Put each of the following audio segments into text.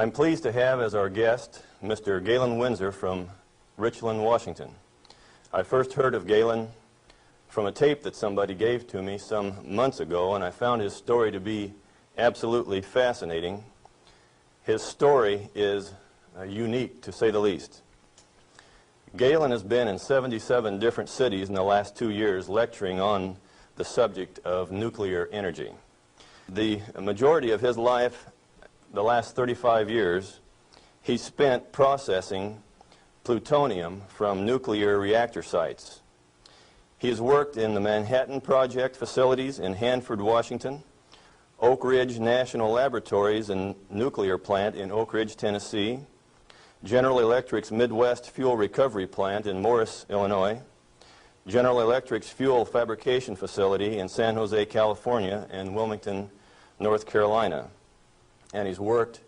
I'm pleased to have as our guest Mr. Galen Winsor from Richland, Washington. I first heard of Galen from a tape that somebody gave to me some months ago, and I found his story to be absolutely fascinating. His story is unique, to say the least. Galen has been in 77 different cities in the last 2 years lecturing on the subject of nuclear energy. The majority of his life, the last 35 years, he spent processing plutonium from nuclear reactor sites. He has worked in the Manhattan Project facilities in Hanford, Washington, Oak Ridge National Laboratories and Nuclear Plant in Oak Ridge, Tennessee, General Electric's Midwest Fuel Recovery Plant in Morris, Illinois, General Electric's Fuel Fabrication Facility in San Jose, California, and Wilmington, North Carolina. And he's worked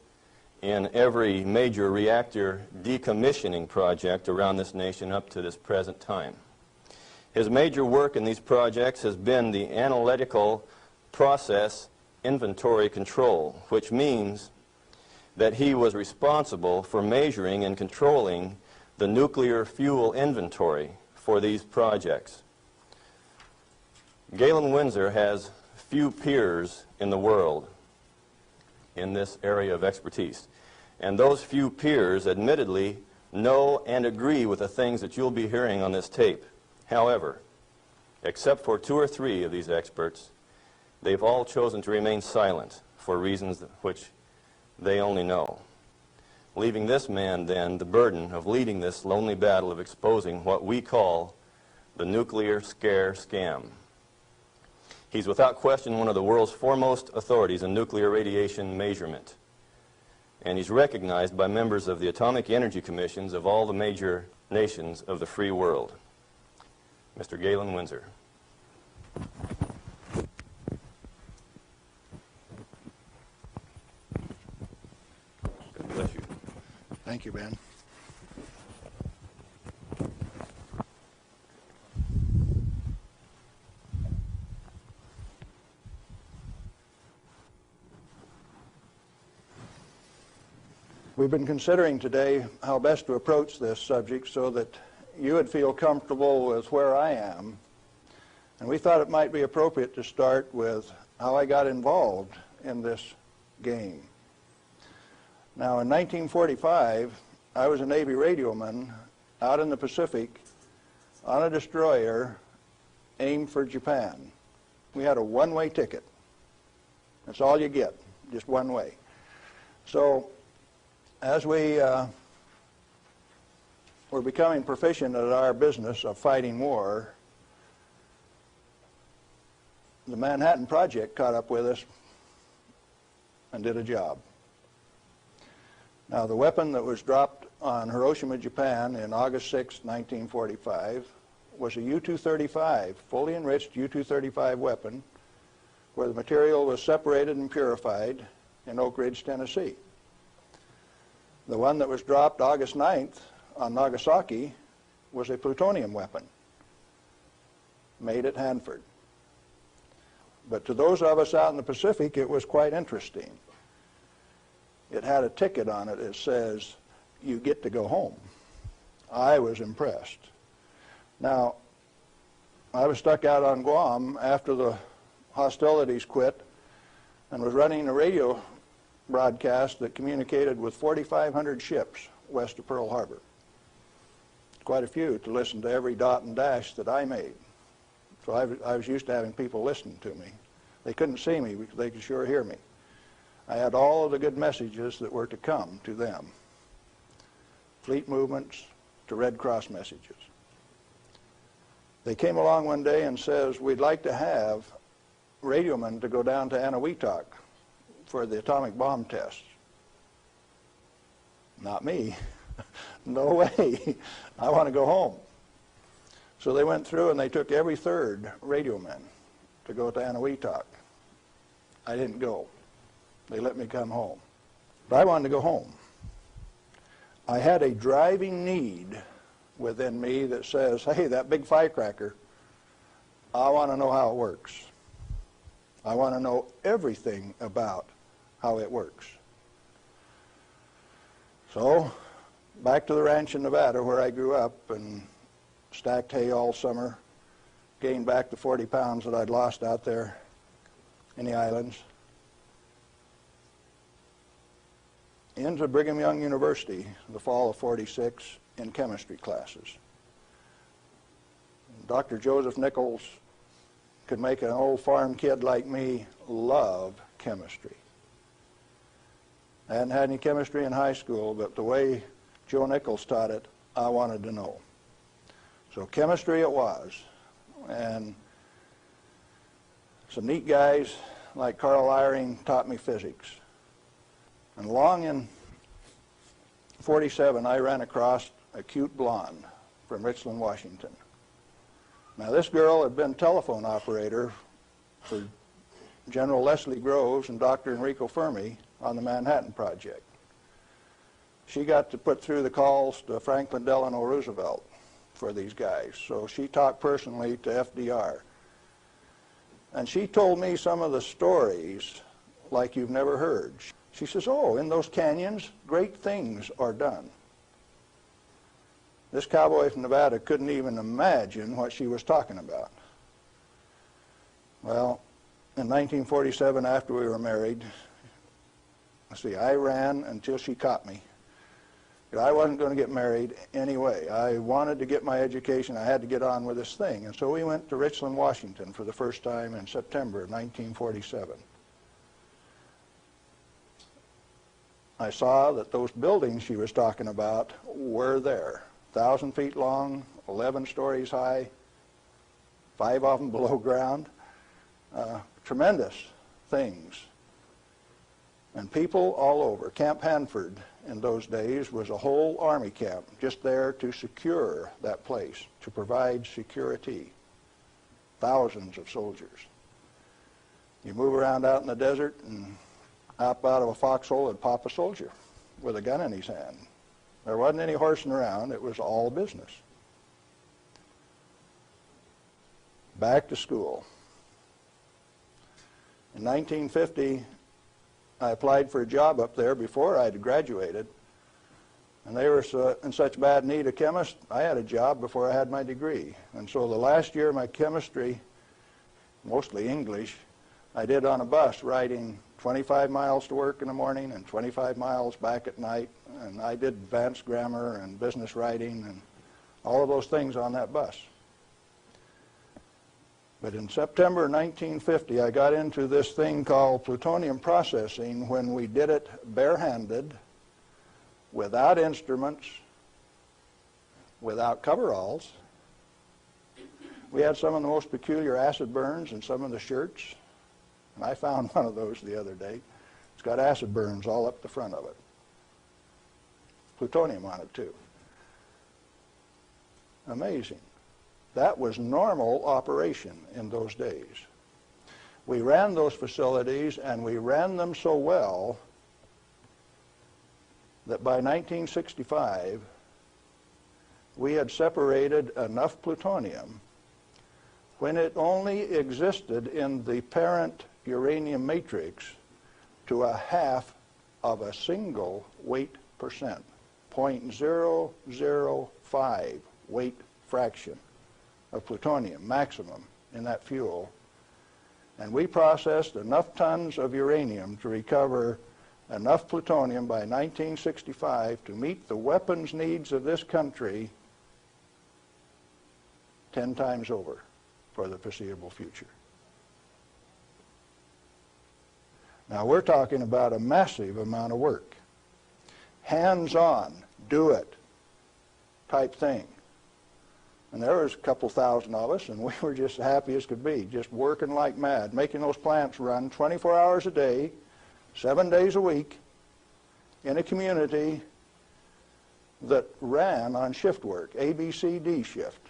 in every major reactor decommissioning project around this nation up to this present time. His major work in these projects has been the analytical process inventory control, which means that he was responsible for measuring and controlling the nuclear fuel inventory for these projects. Galen Winsor has few peers in the world in this area of expertise. And those few peers admittedly know and agree with the things that you'll be hearing on this tape. However, except for 2 or 3 of these experts, they've all chosen to remain silent for reasons which they only know, leaving this man then the burden of leading this lonely battle of exposing what we call the nuclear scare scam. He's without question one of the world's foremost authorities in nuclear radiation measurement, and he's recognized by members of the Atomic Energy Commissions of all the major nations of the free world. Mr. Galen Winsor. God bless you. Thank you, Ben. We've been considering today how best to approach this subject so that you would feel comfortable with where I am. And we thought it might be appropriate to start with how I got involved in this game. Now, in 1945, I was a Navy radioman out in the Pacific on a destroyer aimed for Japan. We had a one-way ticket. That's all you get, just one way. So, as we were becoming proficient at our business of fighting war, the Manhattan Project caught up with us and did a job. Now, the weapon that was dropped on Hiroshima, Japan in August 6, 1945 was a U-235, fully enriched U-235 weapon, where the material was separated and purified in Oak Ridge, Tennessee. The one that was dropped August 9th on Nagasaki was a plutonium weapon made at Hanford. But to those of us out in the Pacific, it was quite interesting. It had a ticket on it that says, "You get to go home." I was impressed. Now, I was stuck out on Guam after the hostilities quit and was running a radio broadcast that communicated with 4,500 ships west of Pearl Harbor. Quite a few to listen to every dot and dash that I made. So I was used to having people listen to me. They couldn't see me, but they could sure hear me. I had all of the good messages that were to come to them. Fleet movements to Red Cross messages. They came along one day and says, "We'd like to have radiomen to go down to Anahuac for the atomic bomb tests." Not me. No way. I want to go home. So they went through and they took every third radioman to go to Anahuac. I didn't go. They let me come home. But I wanted to go home. I had a driving need within me that says, hey, that big firecracker, I want to know how it works. I want to know everything about how it works. So, back to the ranch in Nevada where I grew up and stacked hay all summer, gained back the 40 pounds that I'd lost out there in the islands. Into Brigham Young University the fall of '46 in chemistry classes. Dr. Joseph Nichols could make an old farm kid like me love chemistry. I hadn't had any chemistry in high school, but the way Joe Nichols taught it, I wanted to know. So chemistry it was. And some neat guys like Carl Eyring taught me physics. And along in '47, I ran across a cute blonde from Richland, Washington. Now, this girl had been telephone operator for General Leslie Groves and Dr. Enrico Fermi on the Manhattan Project. She got to put through the calls to Franklin Delano Roosevelt for these guys, so she talked personally to FDR. And she told me some of the stories like you've never heard. She says, oh, in those canyons, great things are done. This cowboy from Nevada couldn't even imagine what she was talking about. Well, in 1947, after we were married, I ran until she caught me. I wasn't going to get married anyway. I wanted to get my education. I had to get on with this thing. And so we went to Richland, Washington for the first time in September of 1947. I saw that those buildings she was talking about were there. 1,000 feet long, 11 stories high, 5 of them below ground. Tremendous things. And people all over. Camp Hanford in those days was a whole army camp just there to secure that place, to provide security. Thousands of soldiers. You move around out in the desert and up out of a foxhole would pop a soldier with a gun in his hand. There wasn't any horsing around. It was all business. Back to school. In 1950, I applied for a job up there before I had graduated, and they were in such bad need of chemists, I had a job before I had my degree. And so the last year of my chemistry, mostly English, I did on a bus, riding 25 miles to work in the morning and 25 miles back at night. And I did advanced grammar and business writing and all of those things on that bus. But in September 1950, I got into this thing called plutonium processing when we did it barehanded, without instruments, without coveralls. We had some of the most peculiar acid burns in some of the shirts. And I found one of those the other day. It's got acid burns all up the front of it. Plutonium on it, too. Amazing. That was normal operation in those days. We ran those facilities, and we ran them so well that by 1965, we had separated enough plutonium when it only existed in the parent uranium matrix to a half of a single weight percent, 0.005 weight fraction of plutonium maximum in that fuel. And we processed enough tons of uranium to recover enough plutonium by 1965 to meet the weapons needs of this country 10 times over for the foreseeable future. Now we're talking about a massive amount of work. Hands-on, do it type thing. And there was a couple thousand of us, and we were just happy as could be, just working like mad, making those plants run 24 hours a day, 7 days a week, in a community that ran on shift work, ABCD shift.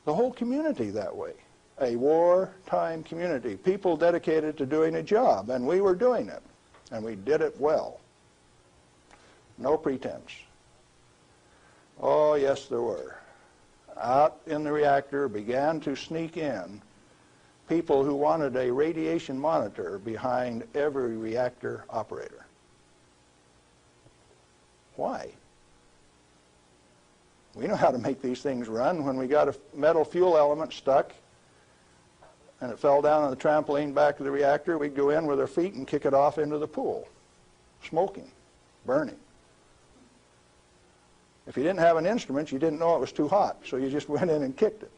The whole community that way. A wartime community, people dedicated to doing a job, and we were doing it, and we did it well. No pretense. Oh, yes, there were. Out in the reactor began to sneak in people who wanted a radiation monitor behind every reactor operator. Why? We know how to make these things run. When we got a metal fuel element stuck and it fell down on the trampoline back of the reactor, we'd go in with our feet and kick it off into the pool, smoking, burning. If you didn't have an instrument, you didn't know it was too hot, so you just went in and kicked it.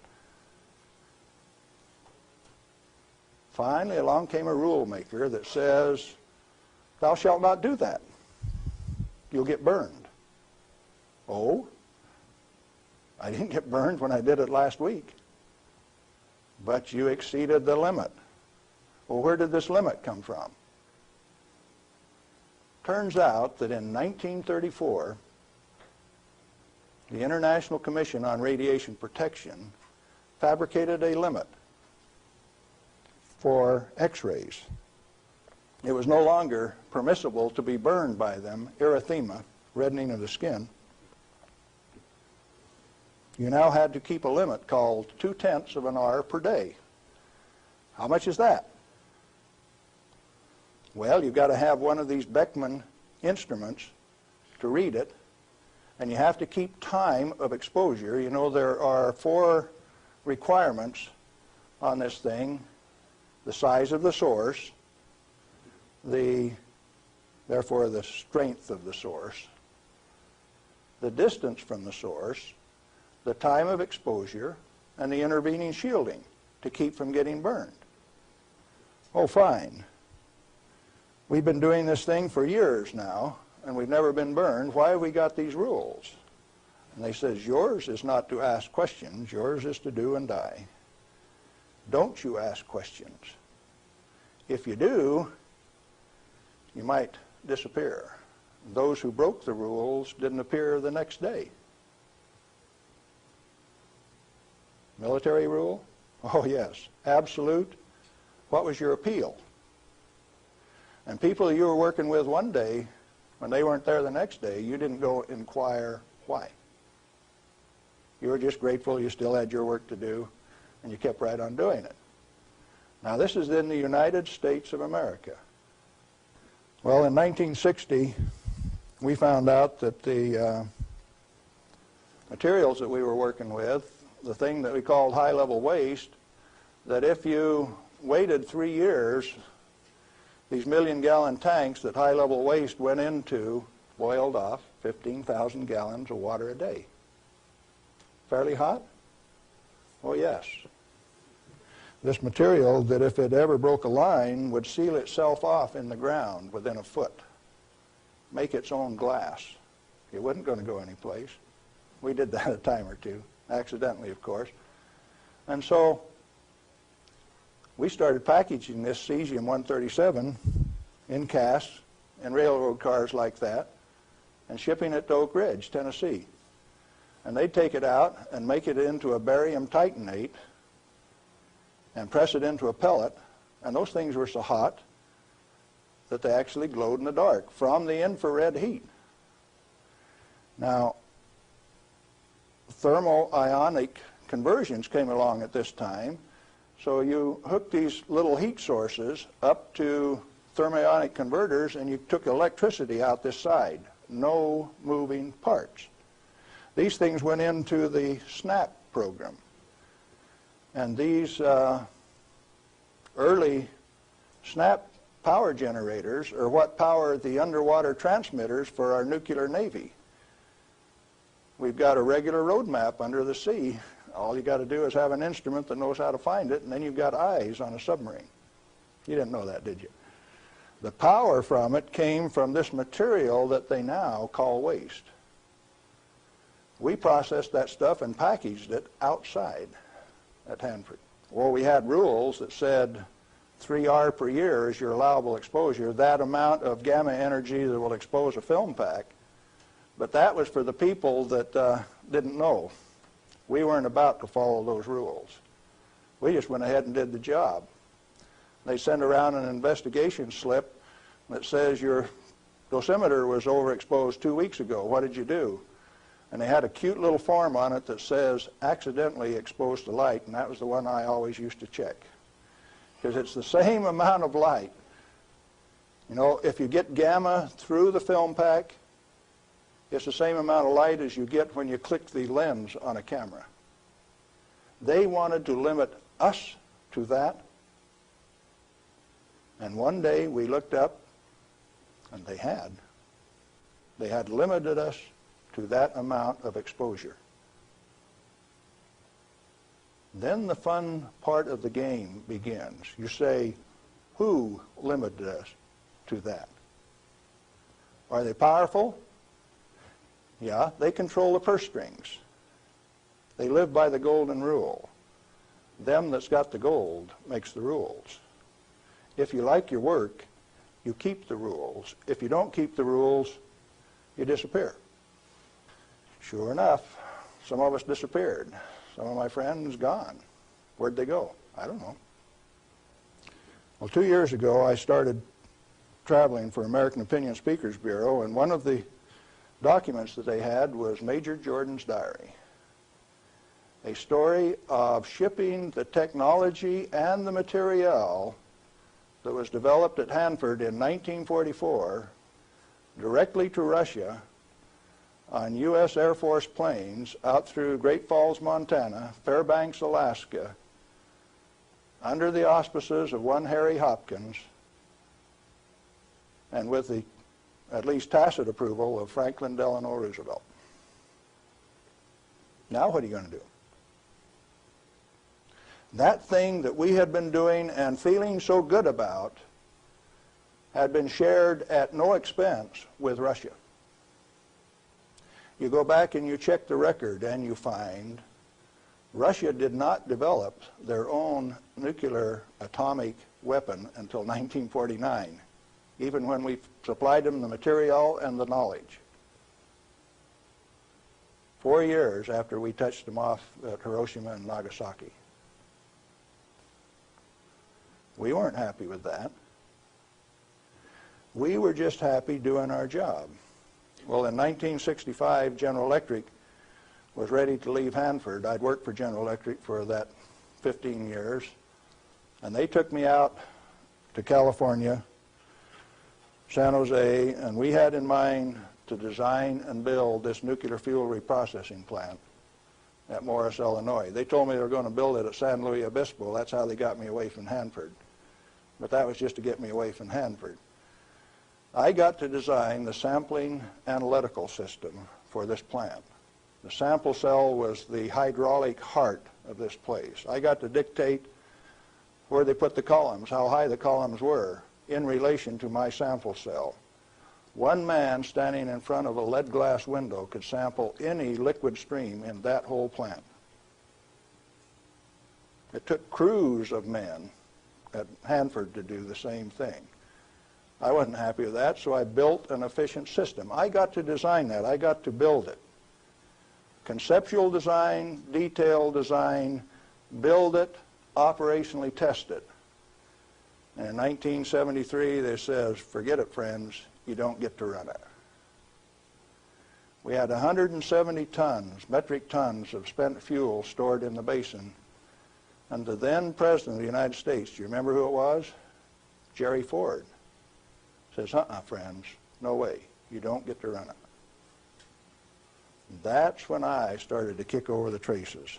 Finally, along came a rule maker that says, thou shalt not do that. You'll get burned. Oh, I didn't get burned when I did it last week. But you exceeded the limit. Well, where did this limit come from? Turns out that in 1934, the International Commission on Radiation Protection fabricated a limit for X-rays. It was no longer permissible to be burned by them, erythema, reddening of the skin. You now had to keep a limit called 0.2 of an R per day. How much is that? Well, you've got to have one of these Beckman instruments to read it, and you have to keep time of exposure. You know, there are 4 requirements on this thing: the size of the source, therefore the strength of the source, the distance from the source, the time of exposure, and the intervening shielding to keep from getting burned. Oh, fine. We've been doing this thing for years now, and we've never been burned. Why have we got these rules? And they says, yours is not to ask questions, yours is to do and die. Don't you ask questions. If you do, you might disappear. Those who broke the rules didn't appear the next day. Military rule? Oh, yes. Absolute. What was your appeal? And people you were working with one day, when they weren't there the next day, you didn't go inquire why. You were just grateful you still had your work to do, and you kept right on doing it. Now, this is in the United States of America. Well, in 1960, we found out that the materials that we were working with, the thing that we called high-level waste, that if you waited 3 years, these million-gallon tanks that high-level waste went into boiled off 15,000 gallons of water a day. Fairly hot? Oh, yes. This material, that if it ever broke a line, would seal itself off in the ground within a foot, make its own glass. It wasn't going to go anyplace. We did that a time or two, accidentally, of course. And so we started packaging this cesium-137 in casks and railroad cars like that and shipping it to Oak Ridge, Tennessee. And they'd take it out and make it into a barium titanate and press it into a pellet, and those things were so hot that they actually glowed in the dark from the infrared heat. Now, thermo-ionic conversions came along at this time, so you hooked these little heat sources up to thermionic converters and you took electricity out this side. No moving parts. These things went into the SNAP program. And these early SNAP power generators are what power the underwater transmitters for our nuclear navy. We've got a regular road map under the sea. All you got to do is have an instrument that knows how to find it, and then you've got eyes on a submarine. You didn't know that, did you? The power from it came from this material that they now call waste. We processed that stuff and packaged it outside at Hanford. Well, we had rules that said 3R per year is your allowable exposure, that amount of gamma energy that will expose a film pack. But that was for the people that didn't know. We weren't about to follow those rules. We just went ahead and did the job. They send around an investigation slip that says your dosimeter was overexposed 2 weeks ago. What did you do? And they had a cute little form on it that says accidentally exposed to light, and that was the one I always used to check. Because it's the same amount of light. You know, if you get gamma through the film pack, It's the same amount of light as you get when you click the lens on a camera. They wanted to limit us to that. And one day we looked up, and they had. They had limited us to that amount of exposure. Then the fun part of the game begins. You say, who limited us to that? Are they powerful? Yeah, they control the purse strings. They live by the golden rule. Them that's got the gold makes the rules. If you like your work, you keep the rules. If you don't keep the rules, you disappear. Sure enough, some of us disappeared. Some of my friends gone. Where'd they go? I don't know. Well, 2 years ago, I started traveling for American Opinion Speakers Bureau, and one of the documents that they had was Major Jordan's diary. A story of shipping the technology and the materiel that was developed at Hanford in 1944 directly to Russia on U.S. Air Force planes out through Great Falls, Montana, Fairbanks, Alaska, under the auspices of one Harry Hopkins, and with the at least tacit approval of Franklin Delano Roosevelt. Now what are you going to do? That thing that we had been doing and feeling so good about had been shared at no expense with Russia. You go back and you check the record and you find Russia did not develop their own nuclear atomic weapon until 1949, even when we supplied them the material and the knowledge. 4 years after we touched them off at Hiroshima and Nagasaki. We weren't happy with that. We were just happy doing our job. Well, in 1965, General Electric was ready to leave Hanford. I'd worked for General Electric for that 15 years, and they took me out to California, San Jose, and we had in mind to design and build this nuclear fuel reprocessing plant at Morris, Illinois. They told me they were going to build it at San Luis Obispo. That's how they got me away from Hanford. But that was just to get me away from Hanford. I got to design the sampling analytical system for this plant. The sample cell was the hydraulic heart of this place. I got to dictate where they put the columns, how high the columns were in relation to my sample cell. One man standing in front of a lead glass window could sample any liquid stream in that whole plant. It took crews of men at Hanford to do the same thing. I wasn't happy with that, so I built an efficient system. I got to design that. I got to build it. Conceptual design, detailed design, build it, operationally test it. And in 1973, they says, forget it, friends, you don't get to run it. We had 170 tons, metric tons of spent fuel stored in the basin. And the then President of the United States, do you remember who it was? Jerry Ford. Says, friends, no way, you don't get to run it. That's when I started to kick over the traces.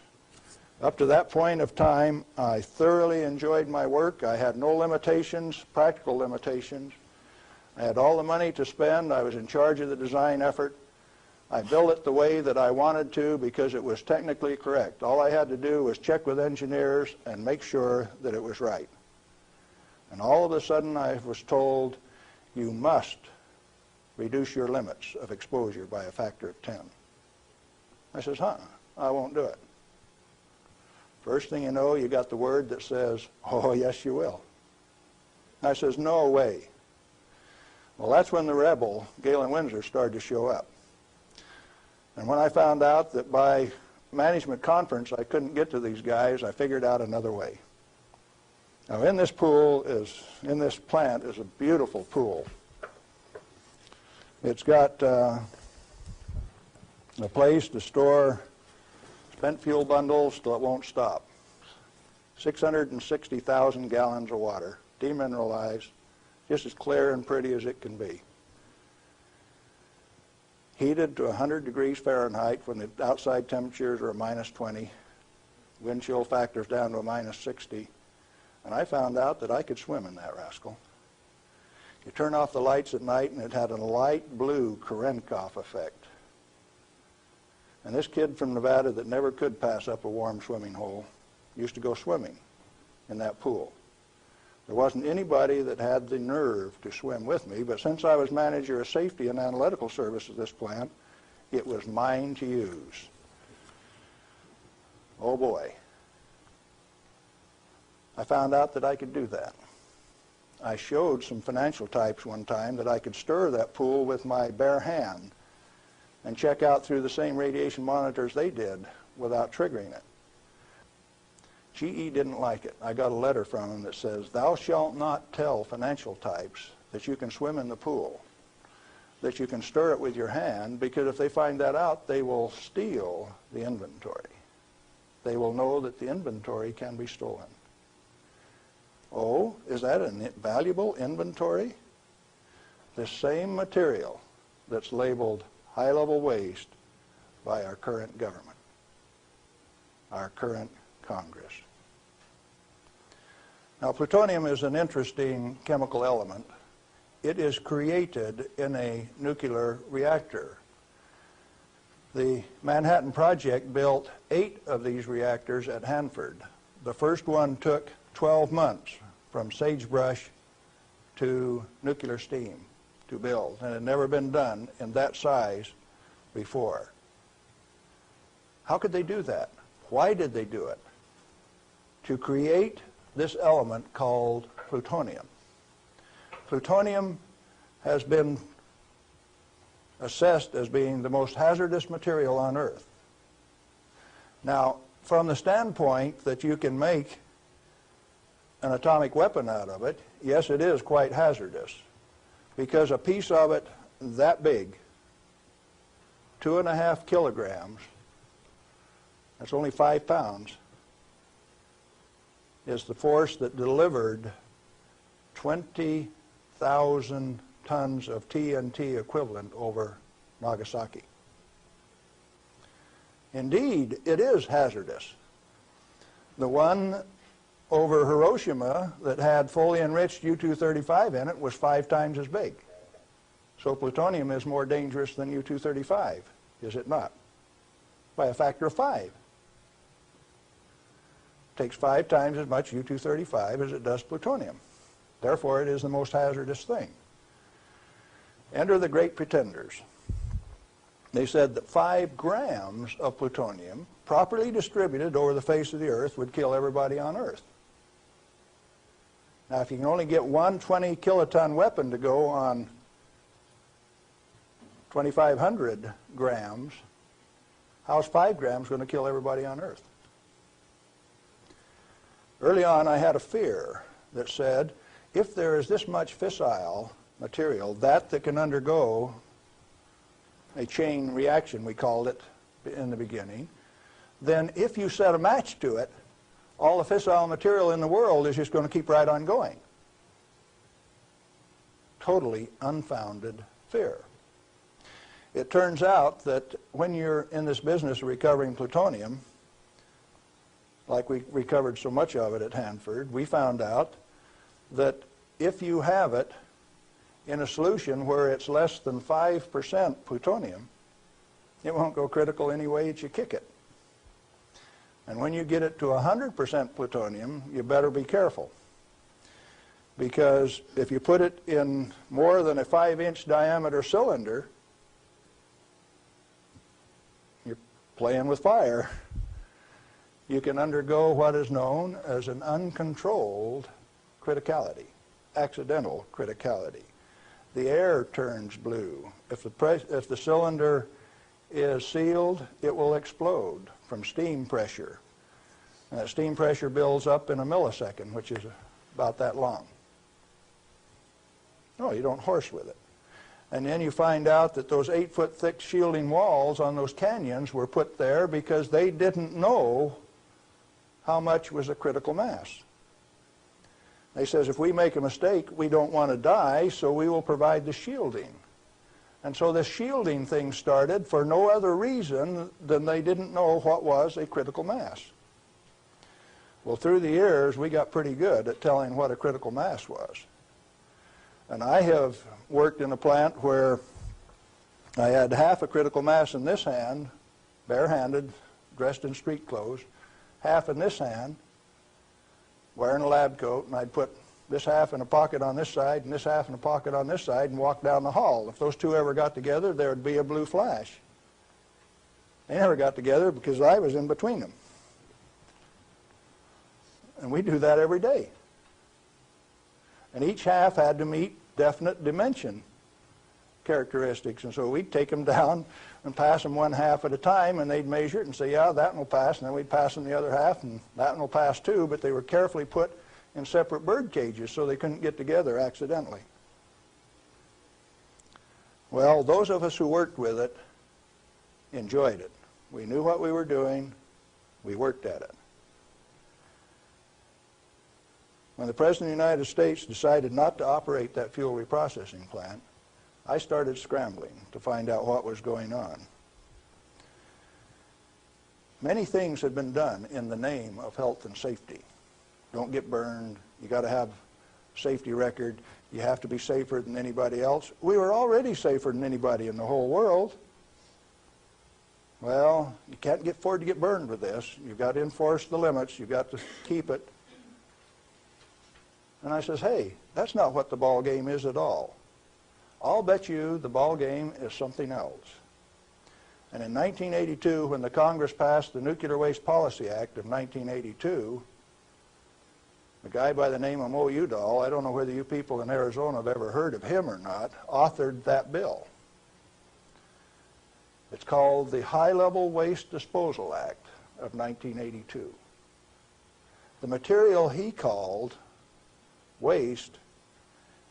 Up to that point of time, I thoroughly enjoyed my work. I had no limitations, practical limitations. I had all the money to spend. I was in charge of the design effort. I built it the way that I wanted to because it was technically correct. All I had to do was check with engineers and make sure that it was right. And all of a sudden I was told, you must reduce your limits of exposure by a factor of 10. I says, I won't do it. First thing you know, you got the word that says, oh, yes, you will. I says, no way. Well, that's when the rebel, Galen Winsor, started to show up. And when I found out that by management conference I couldn't get to these guys, I figured out another way. Now, in this plant is a beautiful pool. It's got a place to store spent fuel bundles till it won't stop. 660,000 gallons of water, demineralized, just as clear and pretty as it can be. heated to 100 degrees Fahrenheit when the outside temperatures are minus 20, wind chill factors down to a minus 60, and I found out that I could swim in that rascal. You turn off the lights at night and it had a light blue Cherenkov effect. And this kid from Nevada that never could pass up a warm swimming hole used to go swimming in that pool. There wasn't anybody that had the nerve to swim with me, but since I was manager of safety and analytical service at this plant, it was mine to use. Oh boy. I found out that I could do that. I showed some financial types one time that I could stir that pool with my bare hand and check out through the same radiation monitors they did without triggering it. GE didn't like it. I got a letter from him that says, "Thou shalt not tell financial types that you can swim in the pool, that you can stir it with your hand, because if they find that out, they will steal the inventory. They will know that the inventory can be stolen." Oh, is that a valuable inventory? The same material that's labeled high-level waste by our current government, our current Congress. Now, plutonium is an interesting chemical element. It is created in a nuclear reactor. The Manhattan Project built 8 of these reactors at Hanford. The first one took 12 months from sagebrush to nuclear steam to build, and it had never been done in that size before. How could they do that? Why did they do it? To create this element called plutonium. Plutonium has been assessed as being the most hazardous material on Earth. Now, from the standpoint that you can make an atomic weapon out of it, yes, it is quite hazardous, because a piece of it that big, 2.5 kilograms, that's only 5 pounds, is the force that delivered 20,000 tons of TNT equivalent over Nagasaki. Indeed, it is hazardous. The one over Hiroshima that had fully enriched U-235 in it was 5 times as big. So plutonium is more dangerous than U-235, is it not? By a factor of 5. It takes 5 times as much U-235 as it does plutonium. Therefore, it is the most hazardous thing. Enter the great pretenders. They said that 5 grams of plutonium, properly distributed over the face of the Earth, would kill everybody on Earth. Now, if you can only get one 20-kiloton weapon to go on 2,500 grams, how's 5 grams going to kill everybody on Earth? Early on, I had a fear that said, if there is this much fissile material, that can undergo a chain reaction, we called it in the beginning, then if you set a match to it, all the fissile material in the world is just going to keep right on going. Totally unfounded fear. It turns out that when you're in this business of recovering plutonium, like we recovered so much of it at Hanford, we found out that if you have it in a solution where it's less than 5% plutonium, it won't go critical any way that you kick it. And when you get it to 100% plutonium, you better be careful. Because if you put it in more than a 5-inch diameter cylinder, you're playing with fire. You can undergo what is known as an uncontrolled criticality, accidental criticality. The air turns blue. If the cylinder is sealed, it will explode from steam pressure. And that steam pressure builds up in a millisecond, which is about that long. No, you don't horse with it. And then you find out that those 8-foot thick shielding walls on those canyons were put there because they didn't know how much was a critical mass. They says, if we make a mistake, we don't want to die, so we will provide the shielding. And so this shielding thing started for no other reason than they didn't know what was a critical mass. Well, through the years, we got pretty good at telling what a critical mass was. And I have worked in a plant where I had half a critical mass in this hand, barehanded, dressed in street clothes, half in this hand, wearing a lab coat, and I'd put this half in a pocket on this side and this half in a pocket on this side and walk down the hall. If those two ever got together, there would be a blue flash. They never got together because I was in between them. And we do that every day. And each half had to meet definite dimension characteristics. And so we'd take them down and pass them one half at a time, and they'd measure it and say, yeah, that one will pass. And then we'd pass them the other half, and that one will pass too. But they were carefully put in separate bird cages so they couldn't get together accidentally. Well, those of us who worked with it enjoyed it. We knew what we were doing. We worked at it. When the President of the United States decided not to operate that fuel reprocessing plant, I started scrambling to find out what was going on. Many things had been done in the name of health and safety. Don't get burned. You got to have a safety record. You have to be safer than anybody else. We were already safer than anybody in the whole world. Well, you can't afford to get burned with this. You've got to enforce the limits. You've got to keep it. And I says, hey, that's not what the ball game is at all. I'll bet you the ball game is something else. And in 1982, when the Congress passed the Nuclear Waste Policy Act of 1982, a guy by the name of Mo Udall, I don't know whether you people in Arizona have ever heard of him or not, authored that bill. It's called the High-Level Waste Disposal Act of 1982. The material he called waste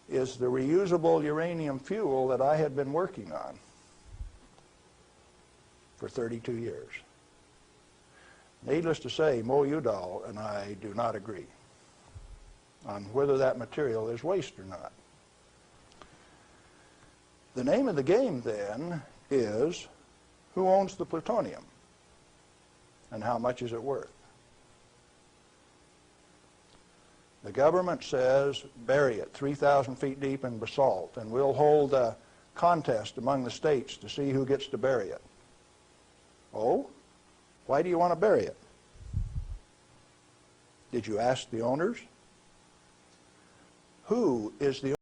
is the reusable uranium fuel that I had been working on for 32 years. Needless to say, Mo Udall and I do not agree on whether that material is waste or not. The name of the game then is who owns the plutonium and how much is it worth? The government says bury it 3,000 feet deep in basalt, and we'll hold a contest among the states to see who gets to bury it. Oh? Why do you want to bury it? Did you ask the owners? Who is the